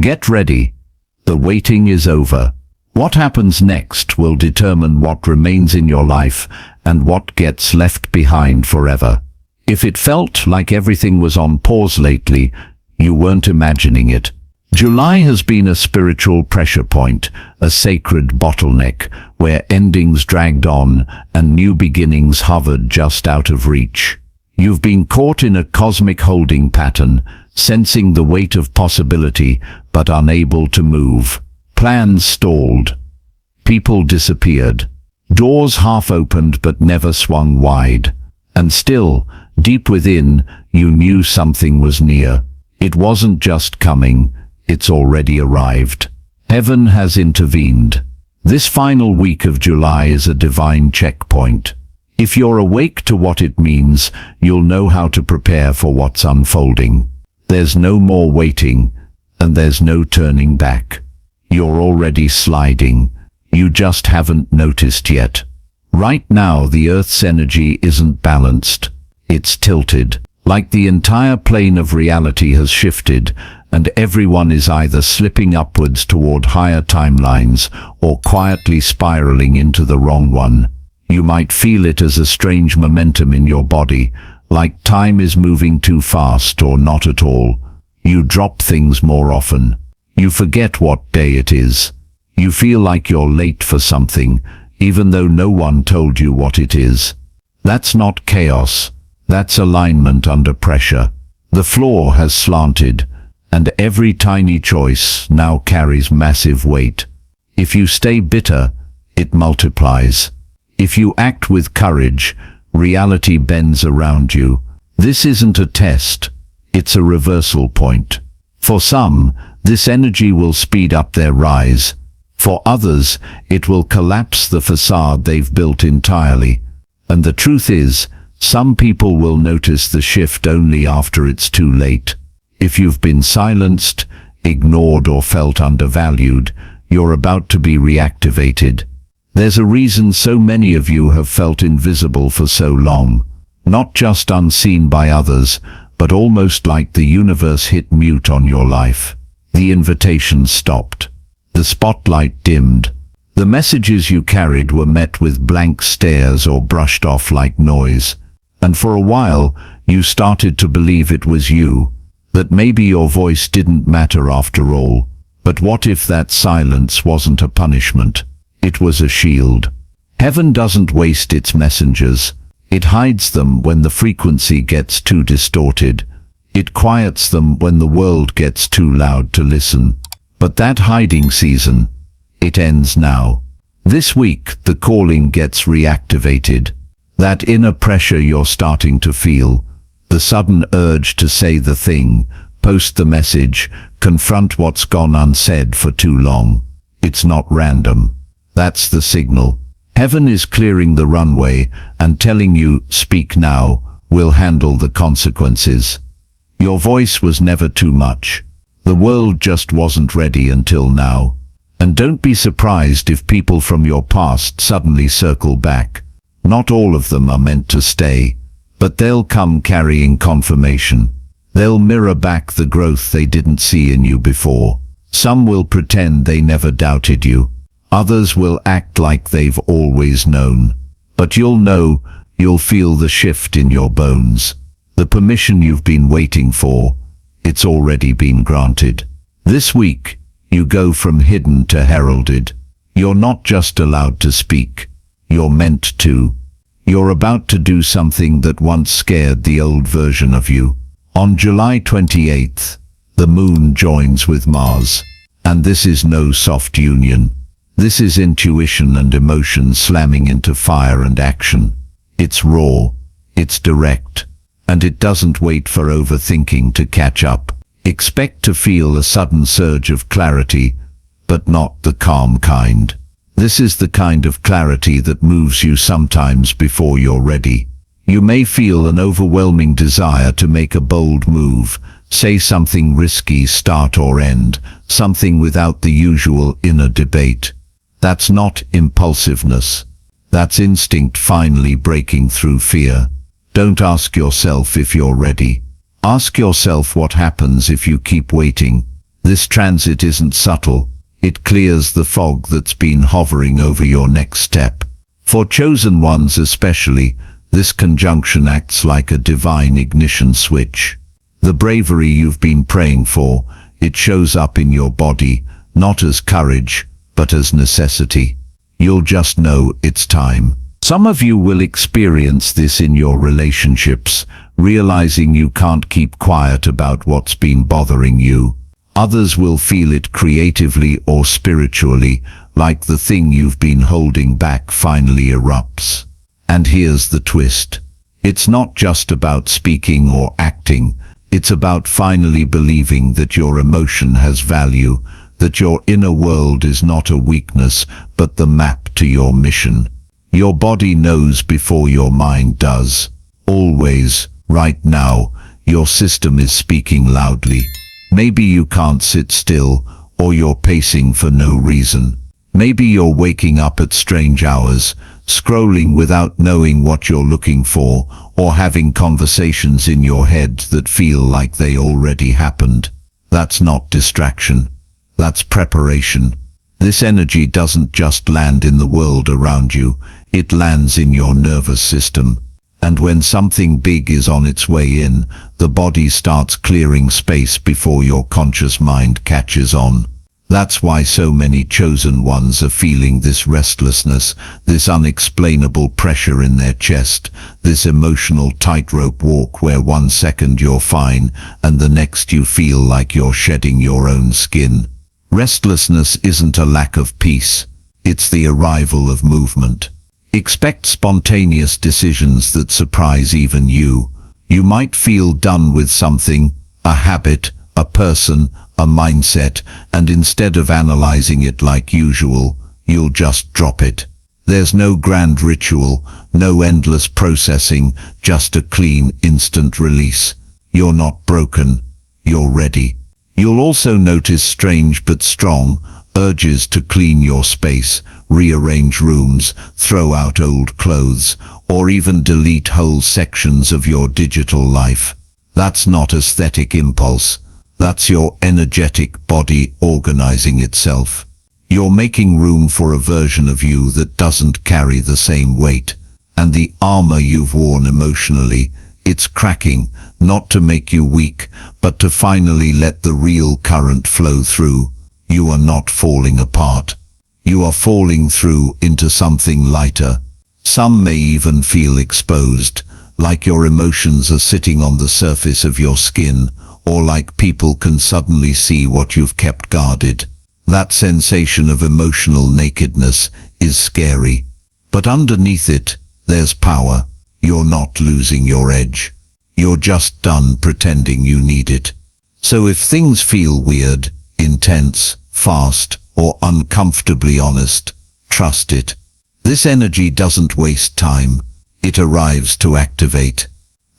Get ready. The waiting is over. What happens next will determine what remains in your life and what gets left behind forever. If it felt like everything was on pause lately, you weren't imagining it. July has been a spiritual pressure point, a sacred bottleneck, where endings dragged on and new beginnings hovered just out of reach. You've been caught in a cosmic holding pattern, sensing the weight of possibility but unable to move. Plans stalled. People disappeared. Doors half opened but never swung wide. And still, deep within, you knew something was near. It wasn't just coming, it's already arrived. Heaven has intervened. This final week of July is a divine checkpoint. If you're awake to what it means, you'll know how to prepare for what's unfolding. There's no more waiting, and there's no turning back. You're already sliding. You just haven't noticed yet. Right now, the Earth's energy isn't balanced. It's tilted, like the entire plane of reality has shifted, and everyone is either slipping upwards toward higher timelines or quietly spiraling into the wrong one. You might feel it as a strange momentum in your body, like time is moving too fast or not at all. You drop things more often. You forget what day it is. You feel like you're late for something, even though no one told you what it is. That's not chaos. That's alignment under pressure. The floor has slanted, and every tiny choice now carries massive weight. If you stay bitter, it multiplies. If you act with courage, reality bends around you. This isn't a test. It's a reversal point. For some, this energy will speed up their rise. For others, it will collapse the facade they've built entirely. And the truth is, some people will notice the shift only after it's too late. If you've been silenced, ignored, or felt undervalued, you're about to be reactivated. There's a reason so many of you have felt invisible for so long. Not just unseen by others, but almost like the universe hit mute on your life. The invitation stopped. The spotlight dimmed. The messages you carried were met with blank stares or brushed off like noise. And for a while, you started to believe it was you, that maybe your voice didn't matter after all. But what if that silence wasn't a punishment? It was a shield. Heaven doesn't waste its messengers. It hides them when the frequency gets too distorted. It quiets them when the world gets too loud to listen. But that hiding season, it ends now. This week, the calling gets reactivated. That inner pressure you're starting to feel, the sudden urge to say the thing, post the message, confront what's gone unsaid for too long. It's not random. That's the signal. Heaven is clearing the runway and telling you, speak now, we'll handle the consequences. Your voice was never too much. The world just wasn't ready until now. And don't be surprised if people from your past suddenly circle back. Not all of them are meant to stay, but they'll come carrying confirmation. They'll mirror back the growth they didn't see in you before. Some will pretend they never doubted you. Others will act like they've always known. But you'll know, you'll feel the shift in your bones. The permission you've been waiting for, it's already been granted. This week, you go from hidden to heralded. You're not just allowed to speak. You're meant to. You're about to do something that once scared the old version of you. On July 28th, the moon joins with Mars. And this is no soft union. This is intuition and emotion slamming into fire and action. It's raw, it's direct, and it doesn't wait for overthinking to catch up. Expect to feel a sudden surge of clarity, but not the calm kind. This is the kind of clarity that moves you sometimes before you're ready. You may feel an overwhelming desire to make a bold move, say something risky, start or end, something without the usual inner debate. That's not impulsiveness. That's instinct finally breaking through fear. Don't ask yourself if you're ready. Ask yourself what happens if you keep waiting. This transit isn't subtle. It clears the fog that's been hovering over your next step. For chosen ones especially, this conjunction acts like a divine ignition switch. The bravery you've been praying for, it shows up in your body, not as courage, but as necessity. You'll just know it's time. Some of you will experience this in your relationships, realizing you can't keep quiet about what's been bothering you. Others will feel it creatively or spiritually, like the thing you've been holding back finally erupts. And here's the twist. It's not just about speaking or acting. It's about finally believing that your emotion has value, that your inner world is not a weakness, but the map to your mission. Your body knows before your mind does. Always, right now, your system is speaking loudly. Maybe you can't sit still, or you're pacing for no reason. Maybe you're waking up at strange hours, scrolling without knowing what you're looking for, or having conversations in your head that feel like they already happened. That's not distraction. That's preparation. This energy doesn't just land in the world around you, it lands in your nervous system. And when something big is on its way in, the body starts clearing space before your conscious mind catches on. That's why so many chosen ones are feeling this restlessness, this unexplainable pressure in their chest, this emotional tightrope walk where 1 second you're fine and the next you feel like you're shedding your own skin. Restlessness isn't a lack of peace, it's the arrival of movement. Expect spontaneous decisions that surprise even you. You might feel done with something, a habit, a person, a mindset, and instead of analyzing it like usual, you'll just drop it. There's no grand ritual, no endless processing, just a clean, instant release. You're not broken, you're ready. You'll also notice strange but strong urges to clean your space, rearrange rooms, throw out old clothes, or even delete whole sections of your digital life. That's not aesthetic impulse. That's your energetic body organizing itself. You're making room for a version of you that doesn't carry the same weight. And the armor you've worn emotionally, it's cracking, not to make you weak, but to finally let the real current flow through. You are not falling apart. You are falling through into something lighter. Some may even feel exposed, like your emotions are sitting on the surface of your skin, or like people can suddenly see what you've kept guarded. That sensation of emotional nakedness is scary. But underneath it, there's power. You're not losing your edge. You're just done pretending you need it. So if things feel weird, intense, fast, or uncomfortably honest, trust it. This energy doesn't waste time. It arrives to activate.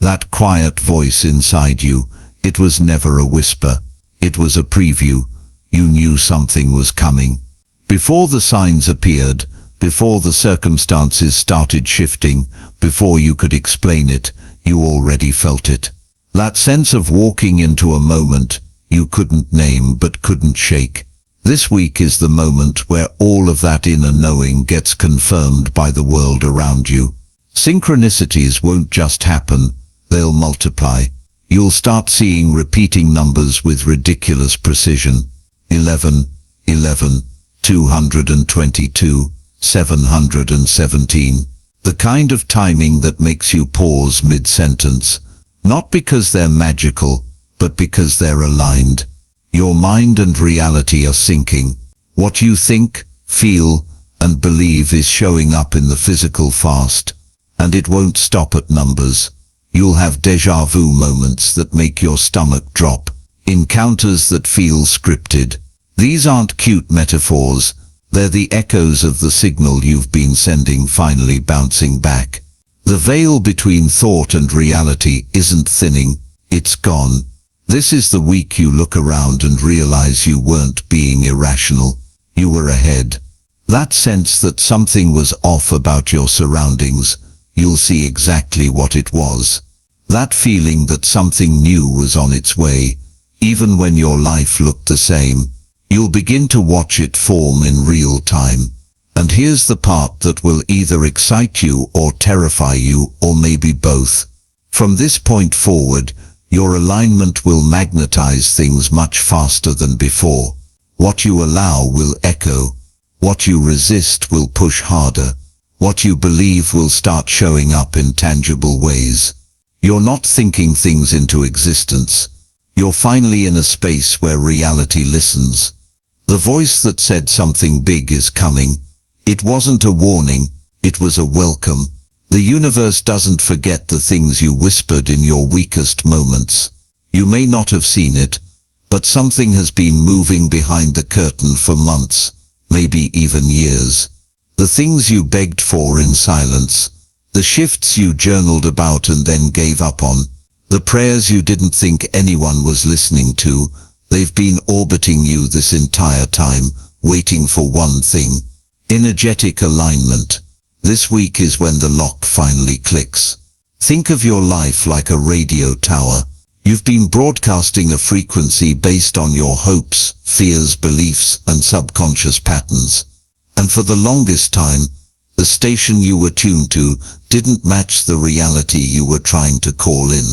That quiet voice inside you, it was never a whisper. It was a preview. You knew something was coming. Before the signs appeared, before the circumstances started shifting, before you could explain it, you already felt it. That sense of walking into a moment you couldn't name but couldn't shake. This week is the moment where all of that inner knowing gets confirmed by the world around you. Synchronicities won't just happen, they'll multiply. You'll start seeing repeating numbers with ridiculous precision. 11, 11, 222, 717. The kind of timing that makes you pause mid-sentence. Not because they're magical, but because they're aligned. Your mind and reality are syncing. What you think, feel, and believe is showing up in the physical fast. And it won't stop at numbers. You'll have déjà vu moments that make your stomach drop. Encounters that feel scripted. These aren't cute metaphors. They're the echoes of the signal you've been sending finally bouncing back. The veil between thought and reality isn't thinning, it's gone. This is the week you look around and realize you weren't being irrational. You were ahead. That sense that something was off about your surroundings, you'll see exactly what it was. That feeling that something new was on its way, even when your life looked the same. You'll begin to watch it form in real time. And here's the part that will either excite you or terrify you, or maybe both. From this point forward, your alignment will magnetize things much faster than before. What you allow will echo. What you resist will push harder. What you believe will start showing up in tangible ways. You're not thinking things into existence. You're finally in a space where reality listens. The voice that said something big is coming. It wasn't a warning, it was a welcome. The universe doesn't forget the things you whispered in your weakest moments. You may not have seen it, but something has been moving behind the curtain for months, maybe even years. The things you begged for in silence, the shifts you journaled about and then gave up on, the prayers you didn't think anyone was listening to, they've been orbiting you this entire time, waiting for one thing: energetic alignment. This week is when the lock finally clicks. Think of your life like a radio tower. You've been broadcasting a frequency based on your hopes, fears, beliefs, and subconscious patterns. And for the longest time, the station you were tuned to didn't match the reality you were trying to call in.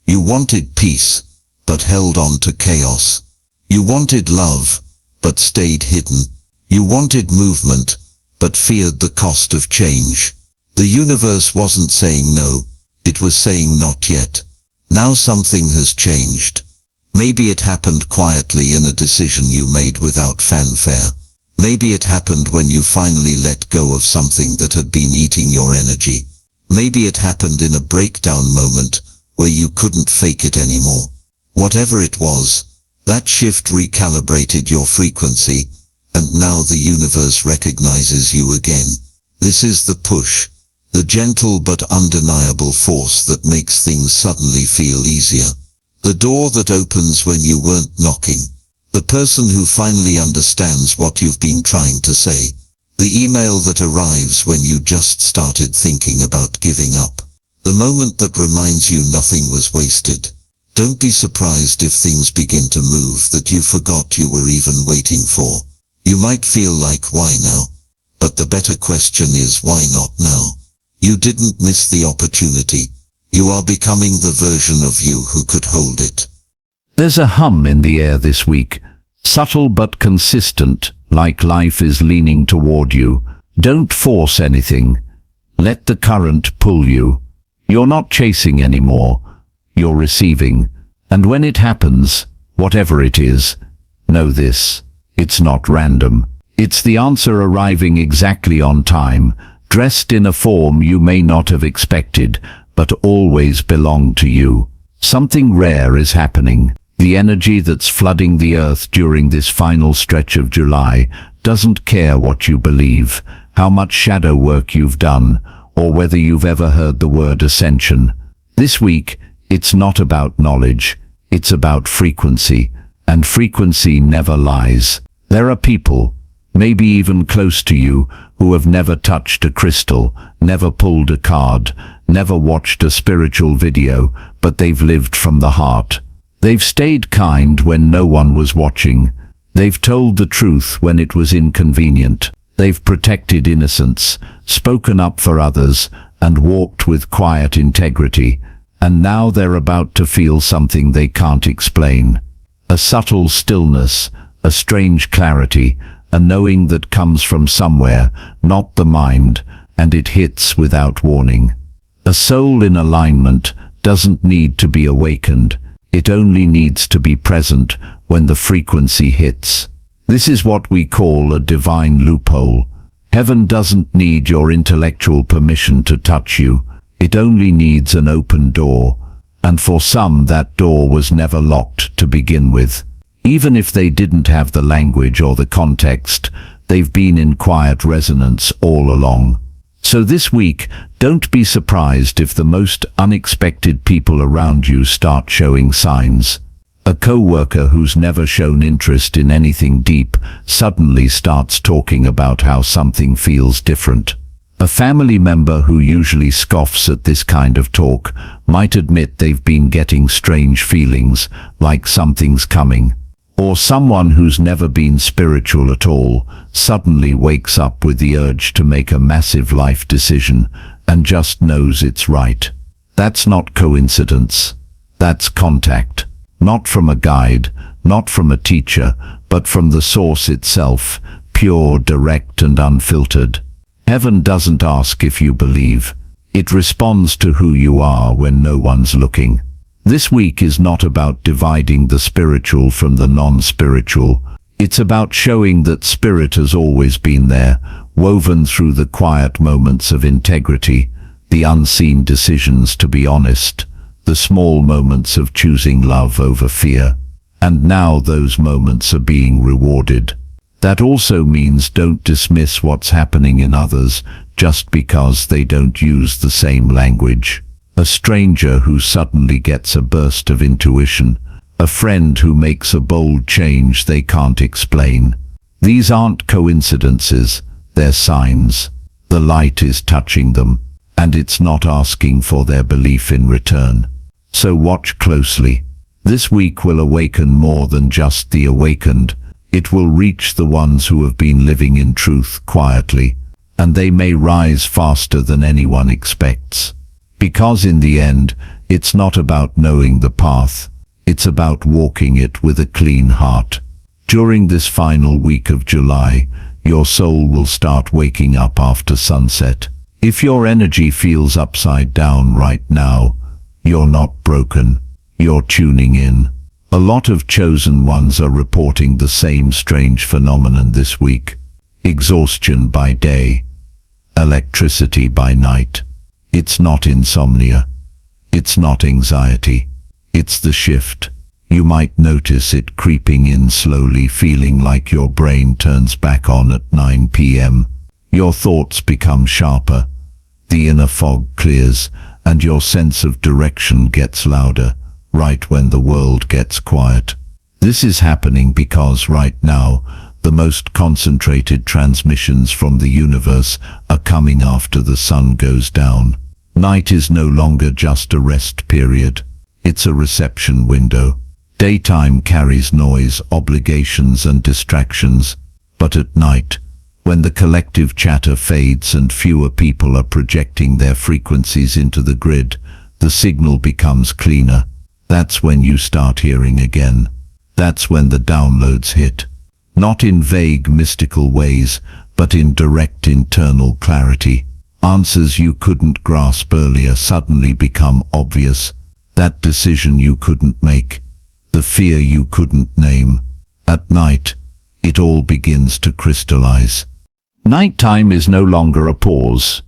You wanted peace, but held on to chaos. You wanted love, but stayed hidden. You wanted movement, but feared the cost of change. The universe wasn't saying no, it was saying not yet. Now something has changed. Maybe it happened quietly in a decision you made without fanfare. Maybe it happened when you finally let go of something that had been eating your energy. Maybe it happened in a breakdown moment where you couldn't fake it anymore. Whatever it was, that shift recalibrated your frequency, and now the universe recognizes you again. This is the push, the gentle but undeniable force that makes things suddenly feel easier. The door that opens when you weren't knocking. The person who finally understands what you've been trying to say. The email that arrives when you just started thinking about giving up. The moment that reminds you nothing was wasted. Don't be surprised if things begin to move that you forgot you were even waiting for. You might feel like, why now? But the better question is, why not now? You didn't miss the opportunity. You are becoming the version of you who could hold it. There's a hum in the air this week, subtle but consistent, like life is leaning toward you. Don't force anything. Let the current pull you. You're not chasing anymore. You're receiving. And when it happens, whatever it is, know this: it's not random. It's the answer arriving exactly on time, dressed in a form you may not have expected, but always belonged to you. Something rare is happening. The energy that's flooding the earth during this final stretch of July doesn't care what you believe, how much shadow work you've done, or whether you've ever heard the word ascension. This week, it's not about knowledge, it's about frequency, and frequency never lies. There are people, maybe even close to you, who have never touched a crystal, never pulled a card, never watched a spiritual video, but they've lived from the heart. They've stayed kind when no one was watching. They've told the truth when it was inconvenient. They've protected innocence, spoken up for others, and walked with quiet integrity. And now they're about to feel something they can't explain. A subtle stillness, a strange clarity, a knowing that comes from somewhere, not the mind, and it hits without warning. A soul in alignment doesn't need to be awakened. It only needs to be present when the frequency hits. This is what we call a divine loophole. Heaven doesn't need your intellectual permission to touch you. It only needs an open door. And for some, that door was never locked to begin with. Even if they didn't have the language or the context, they've been in quiet resonance all along. So this week, don't be surprised if the most unexpected people around you start showing signs. A co-worker who's never shown interest in anything deep suddenly starts talking about how something feels different. A family member who usually scoffs at this kind of talk might admit they've been getting strange feelings, like something's coming. Or someone who's never been spiritual at all suddenly wakes up with the urge to make a massive life decision and just knows it's right. That's not coincidence. That's contact. Not from a guide, not from a teacher, but from the source itself, pure, direct and unfiltered. Heaven doesn't ask if you believe. It responds to who you are when no one's looking. This week is not about dividing the spiritual from the non-spiritual. It's about showing that spirit has always been there, woven through the quiet moments of integrity, the unseen decisions to be honest, the small moments of choosing love over fear. And now those moments are being rewarded. That also means don't dismiss what's happening in others just because they don't use the same language. A stranger who suddenly gets a burst of intuition, a friend who makes a bold change they can't explain. These aren't coincidences, they're signs. The light is touching them, and it's not asking for their belief in return. So watch closely. This week will awaken more than just the awakened. It will reach the ones who have been living in truth quietly, and they may rise faster than anyone expects. Because in the end, it's not about knowing the path, it's about walking it with a clean heart. During this final week of July, your soul will start waking up after sunset. If your energy feels upside down right now, you're not broken, you're tuning in. A lot of chosen ones are reporting the same strange phenomenon this week. Exhaustion by day, electricity by night. It's not insomnia. It's not anxiety. It's the shift. You might notice it creeping in slowly, feeling like your brain turns back on at 9 p.m. Your thoughts become sharper. The inner fog clears, and your sense of direction gets louder, right when the world gets quiet. This is happening because right now, the most concentrated transmissions from the universe are coming after the sun goes down. Night is no longer just a rest period. It's a reception window. Daytime carries noise, obligations and distractions. But at night, when the collective chatter fades and fewer people are projecting their frequencies into the grid, the signal becomes cleaner. That's when you start hearing again. That's when the downloads hit. Not in vague mystical ways, but in direct internal clarity. Answers you couldn't grasp earlier suddenly become obvious. That decision you couldn't make, the fear you couldn't name. At night, it all begins to crystallize. Nighttime is no longer a pause.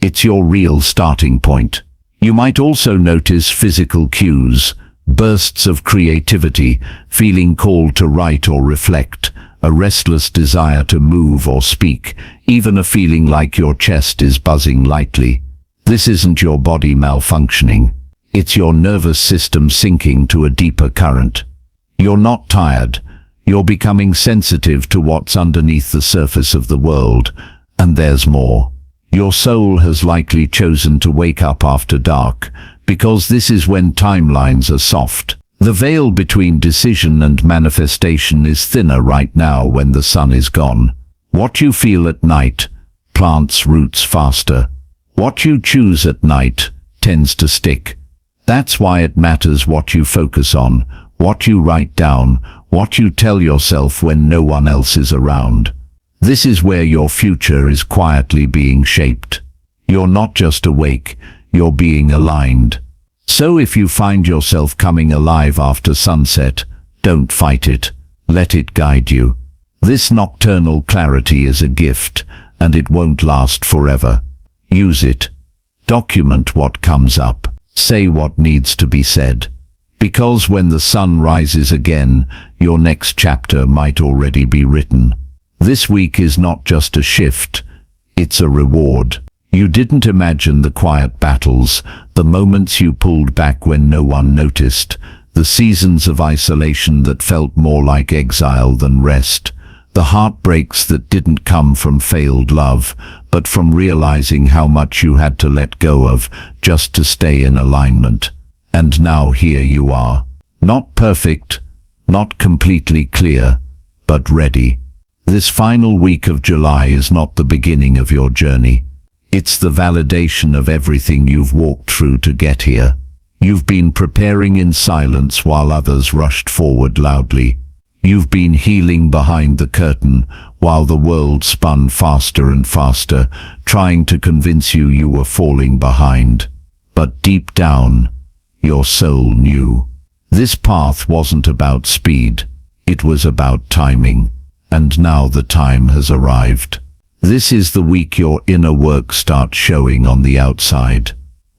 It's your real starting point. You might also notice physical cues, bursts of creativity, feeling called to write or reflect, a restless desire to move or speak, even a feeling like your chest is buzzing lightly. This isn't your body malfunctioning. It's your nervous system sinking to a deeper current. You're not tired. You're becoming sensitive to what's underneath the surface of the world, and there's more. Your soul has likely chosen to wake up after dark, because this is when timelines are soft. The veil between decision and manifestation is thinner right now when the sun is gone. What you feel at night plants roots faster. What you choose at night tends to stick. That's why it matters what you focus on, what you write down, what you tell yourself when no one else is around. This is where your future is quietly being shaped. You're not just awake, you're being aligned. So if you find yourself coming alive after sunset, don't fight it. Let it guide you. This nocturnal clarity is a gift, and it won't last forever. Use it. Document what comes up. Say what needs to be said. Because when the sun rises again, your next chapter might already be written. This week is not just a shift, it's a reward. You didn't imagine the quiet battles, the moments you pulled back when no one noticed, the seasons of isolation that felt more like exile than rest, the heartbreaks that didn't come from failed love, but from realizing how much you had to let go of just to stay in alignment. And now here you are. Not perfect, not completely clear, but ready. This final week of July is not the beginning of your journey. It's the validation of everything you've walked through to get here. You've been preparing in silence while others rushed forward loudly. You've been healing behind the curtain while the world spun faster and faster, trying to convince you you were falling behind. But deep down, your soul knew. This path wasn't about speed, it was about timing. And now the time has arrived. This is the week your inner work starts showing on the outside.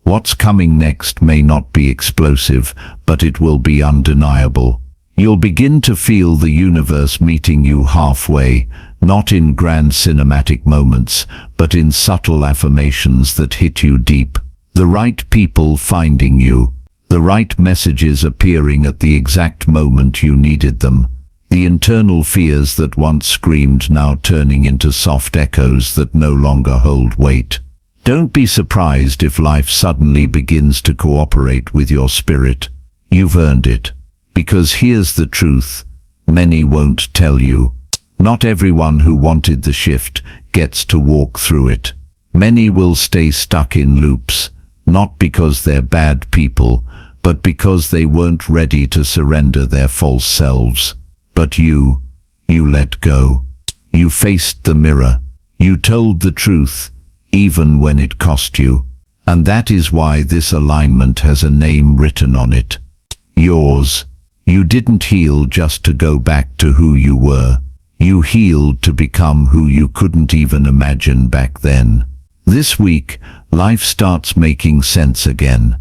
What's coming next may not be explosive, but it will be undeniable. You'll begin to feel the universe meeting you halfway, not in grand cinematic moments, but in subtle affirmations that hit you deep. The right people finding you, the right messages appearing at the exact moment you needed them. The internal fears that once screamed now turning into soft echoes that no longer hold weight. Don't be surprised if life suddenly begins to cooperate with your spirit. You've earned it. Because here's the truth, many won't tell you. Not everyone who wanted the shift gets to walk through it. Many will stay stuck in loops, not because they're bad people, but because they weren't ready to surrender their false selves. But you let go. You faced the mirror. You told the truth, even when it cost you. And that is why this alignment has a name written on it. Yours. You didn't heal just to go back to who you were. You healed to become who you couldn't even imagine back then. This week, life starts making sense again.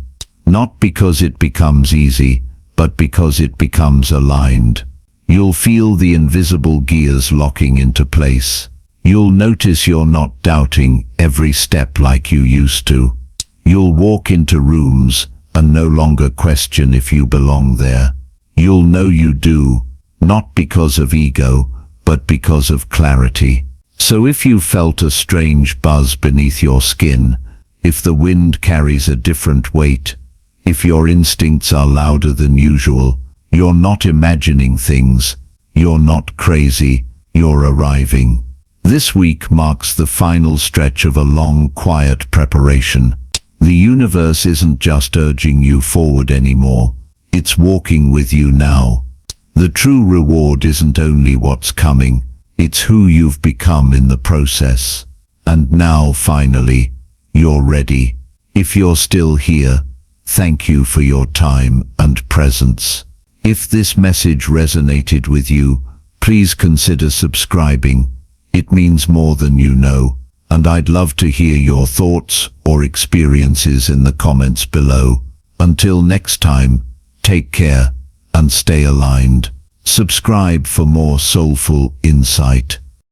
Not because it becomes easy, but because it becomes aligned. You'll feel the invisible gears locking into place. You'll notice you're not doubting every step like you used to. You'll walk into rooms and no longer question if you belong there. You'll know you do, not because of ego, but because of clarity. So if you felt a strange buzz beneath your skin, if the wind carries a different weight, if your instincts are louder than usual, you're not imagining things, you're not crazy, you're arriving. This week marks the final stretch of a long, quiet preparation. The universe isn't just urging you forward anymore, it's walking with you now. The true reward isn't only what's coming, it's who you've become in the process. And now, finally, you're ready. If you're still here, thank you for your time and presence. If this message resonated with you, please consider subscribing. It means more than you know, and I'd love to hear your thoughts or experiences in the comments below. Until next time, take care and stay aligned. Subscribe for more soulful insight.